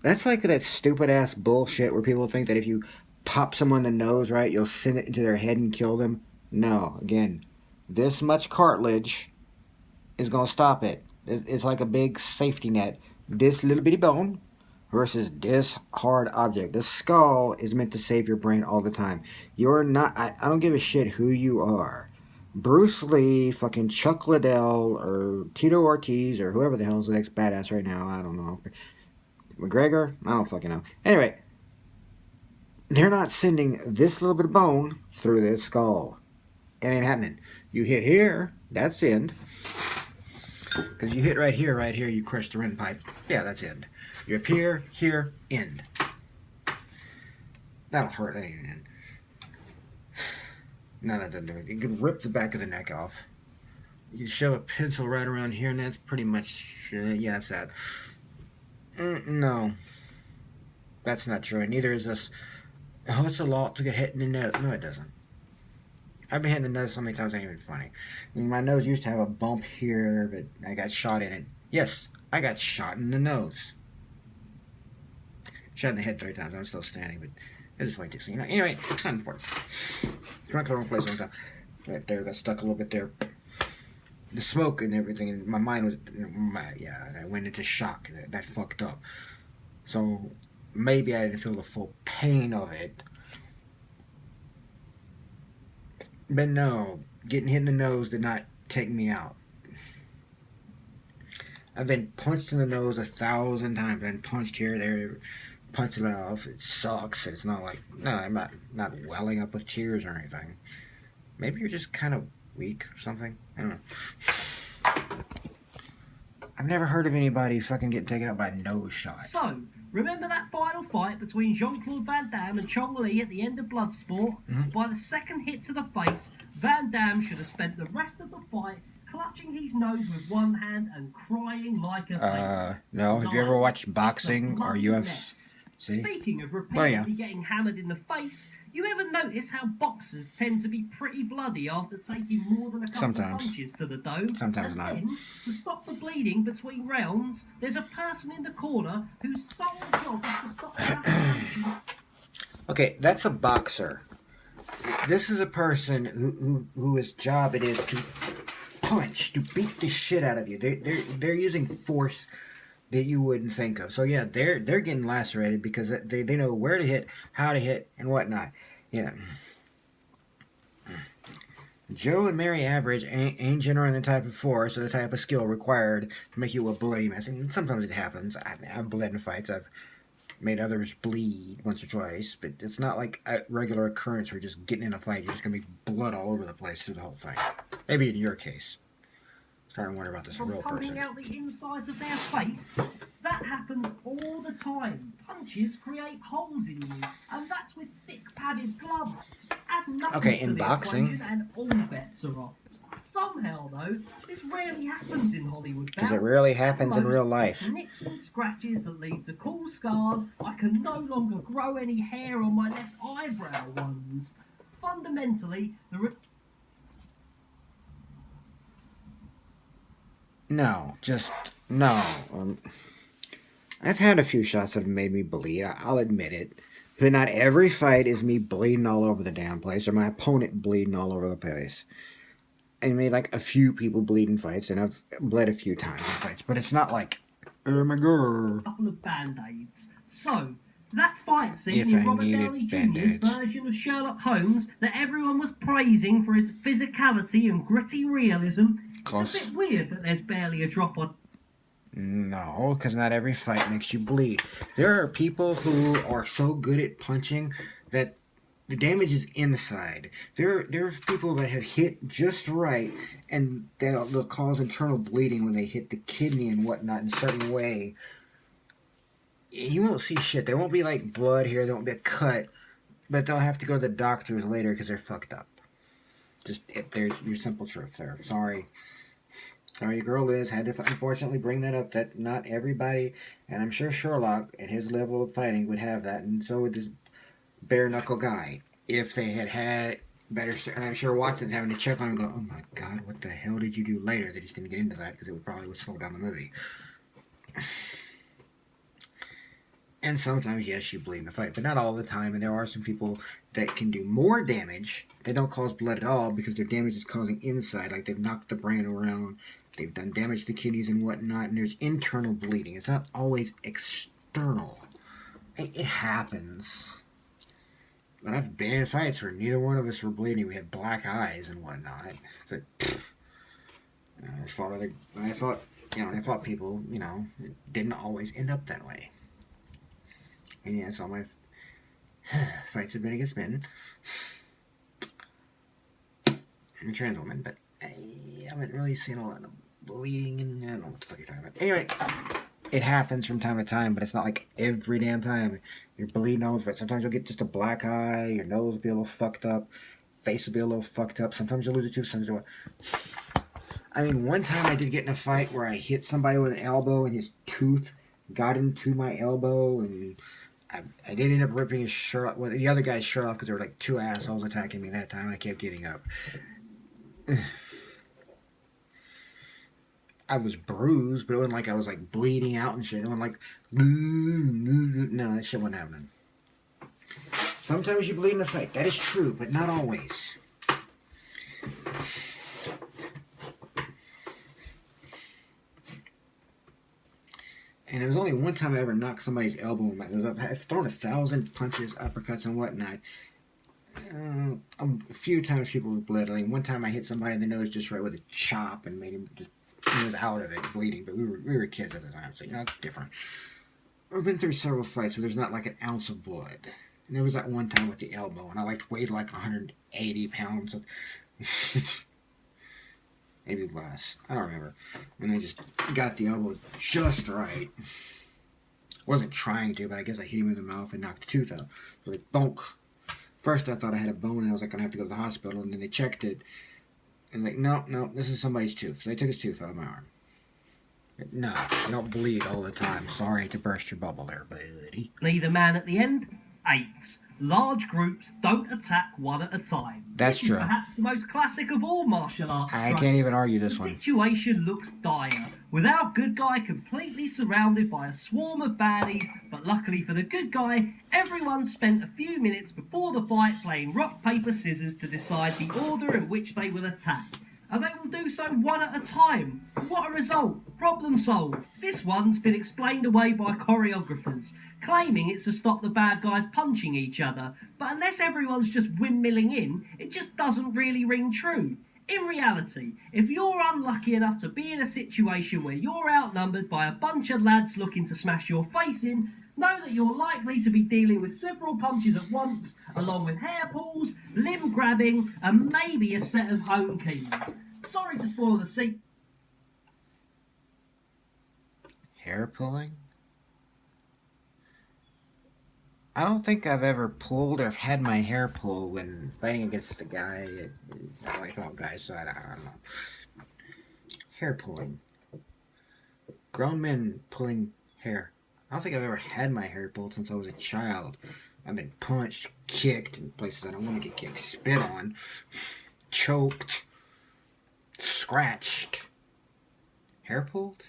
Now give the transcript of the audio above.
That's like that stupid ass bullshit where people think that if you pop someone in the nose, right, you'll send it into their head and kill them. No, again, this much cartilage is gonna stop it. It's like a big safety net. This little bitty bone versus this hard object. The skull is meant to save your brain all the time. You're not. I don't give a shit who you are. Bruce Lee, fucking Chuck Liddell, or Tito Ortiz, or whoever the hell's the next badass right now. I don't know. McGregor? I don't fucking know. Anyway, they're not sending this little bit of bone through this skull. It ain't happening. You hit here, that's end. Because you hit right here, you crush the windpipe. Yeah, that's end. You're up here, end. That'll hurt. That ain't an end. No, that doesn't do it. You can rip the back of the neck off. You can shove a pencil right around here, and that's pretty much. Yeah, that's that. No. That's not true. And neither is this. Oh, it's a lot to get hit in the nose. No, it doesn't. I've been hit in the nose so many times, it ain't even funny. I mean, my nose used to have a bump here, but I got shot in it. Yes, I got shot in the nose. Shot in the head 3 times. I'm still standing, but it was way too soon. Anyway, it's not important. Drunk the wrong place one time. Right there, got stuck a little bit there. The smoke and everything, and my mind was, I went into shock. That fucked up. So maybe I didn't feel the full pain of it. But no, getting hit in the nose did not take me out. I've been punched in the nose 1,000 times. I've been punched here, there, punched in the mouth. It sucks. It's not like, no, I'm not welling up with tears or anything. Maybe you're just kind of weak or something. I don't know. I've never heard of anybody fucking getting taken out by a nose shot. So, remember that final fight between Jean-Claude Van Damme and Chong Li at the end of Bloodsport? Mm-hmm. By the second hit to the face, Van Damme should have spent the rest of the fight clutching his nose with one hand and crying like a baby. No. Have you ever watched boxing or UFC? Speaking of repeatedly getting hammered in the face, you ever notice how boxers tend to be pretty bloody after taking more than a couple of punches to the dome? Sometimes not. Then, to stop the bleeding between rounds, there's a person in the corner whose sole job is to stop the laceration. Okay, that's a boxer. This is a person whose job it is to punch, to beat the shit out of you. They're using force that you wouldn't think of. So yeah, they're getting lacerated because they know where to hit, how to hit, and whatnot. Yeah. Joe and Mary Average ain't generally the type of force or the type of skill required to make you a bloody mess. And sometimes it happens. I've bled in fights. I've made others bleed once or twice, but it's not like a regular occurrence where you're just getting in a fight, you're just going to be blood all over the place through the whole thing. Maybe in your case. Starting to wonder about this real person. Pulling out the insides of their face, that happens all the time. Punches create holes in you, and that's with thick padded gloves. Add nothing to in the boxing, and all bets are off. Somehow, though, this rarely happens in Hollywood. Because it rarely happens in real life. Nicks and scratches that lead to cool scars. I can no longer grow any hair on my left eyebrow ones. Fundamentally, No. I've had a few shots that have made me bleed, I'll admit it. But not every fight is me bleeding all over the damn place, or my opponent bleeding all over the place. I made like a few people bleed in fights, and I've bled a few times in fights, but it's not like, oh my god. A couple of band-aids. So, that fight scene in Robert Downey Jr.'s version of Sherlock Holmes that everyone was praising for his physicality and gritty realism, it's a bit weird that there's barely a drop on. No, because not every fight makes you bleed. There are people who are so good at punching that the damage is inside. There are people that have hit just right, and they'll cause internal bleeding when they hit the kidney and whatnot in a certain way. You won't see shit. There won't be like blood here. There won't be a cut, but they'll have to go to the doctors later because they're fucked up. Just there's your simple truth there. Sorry, your girl Liz had to unfortunately bring that up. That not everybody, and I'm sure Sherlock at his level of fighting would have that, and so would this bare knuckle guy if they had better. And I'm sure Watson's having to check on him and go, oh my god, what the hell did you do later? They just didn't get into that because it would probably slow down the movie. And sometimes, yes, you bleed in a fight, but not all the time. And there are some people that can do more damage. They don't cause blood at all because their damage is causing inside. Like they've knocked the brain around, they've done damage to the kidneys and whatnot, and there's internal bleeding. It's not always external. It happens. But I've been in fights where neither one of us were bleeding. We had black eyes and whatnot. But I fought people, it didn't always end up that way. And yes, all my fights have been against men and trans women, but I haven't really seen a lot of bleeding, and I don't know what the fuck you're talking about. Anyway, it happens from time to time, but it's not like every damn time you're bleeding almost, but sometimes you'll get just a black eye, your nose will be a little fucked up, face will be a little fucked up, sometimes you'll lose a tooth, sometimes you'll... I mean, one time I did get in a fight where I hit somebody with an elbow and his tooth got into my elbow, and I did end up ripping his shirt off, the other guy's shirt off, because there were like two assholes attacking me that time, and I kept getting up. I was bruised, but it wasn't like I was like bleeding out and shit. It wasn't like, no, that shit wasn't happening. Sometimes you bleed in a fight. That is true, but not always. And there was only one time I ever knocked somebody's elbow in my... I've thrown 1,000 punches, uppercuts, and whatnot. A few times people have bled. Like one time I hit somebody in the nose just right with a chop and made him just... He was out of it, bleeding, but we were kids at the time, so, it's different. I've been through several fights where there's not like an ounce of blood. And there was that one time with the elbow, and I weighed like 180 pounds. Maybe less. I don't remember. And I just got the elbow just right. Wasn't trying to, but I guess I hit him in the mouth and knocked the tooth out. So like, bonk. First I thought I had a bone and I was like, gonna have to go to the hospital, and then they checked it. And like, no, this is somebody's tooth. So they took his tooth out of my arm. But no, you don't bleed all the time. Sorry to burst your bubble there, buddy. Neither man at the end. 8. Large groups don't attack one at a time. That's true. Perhaps the most classic of all martial arts. I can't even argue this one. The situation looks dire, with our good guy completely surrounded by a swarm of baddies, but luckily for the good guy, everyone spent a few minutes before the fight playing rock, paper, scissors to decide the order in which they will attack. And they will do so one at a time. What a result! Problem solved. This one's been explained away by choreographers, claiming it's to stop the bad guys punching each other. But unless everyone's just windmilling in, it just doesn't really ring true. In reality, if you're unlucky enough to be in a situation where you're outnumbered by a bunch of lads looking to smash your face in, know that you're likely to be dealing with several punches at once, along with hair pulls, limb grabbing, and maybe a set of home keys. Sorry to spoil the seat. Hair pulling? I don't think I've ever pulled or had my hair pulled when fighting against a guy. I like all guys, so I don't know. Hair pulling. Grown men pulling hair. I don't think I've ever had my hair pulled since I was a child. I've been punched, kicked in places I don't want to get kicked, spit on, choked, scratched. Hair pulled?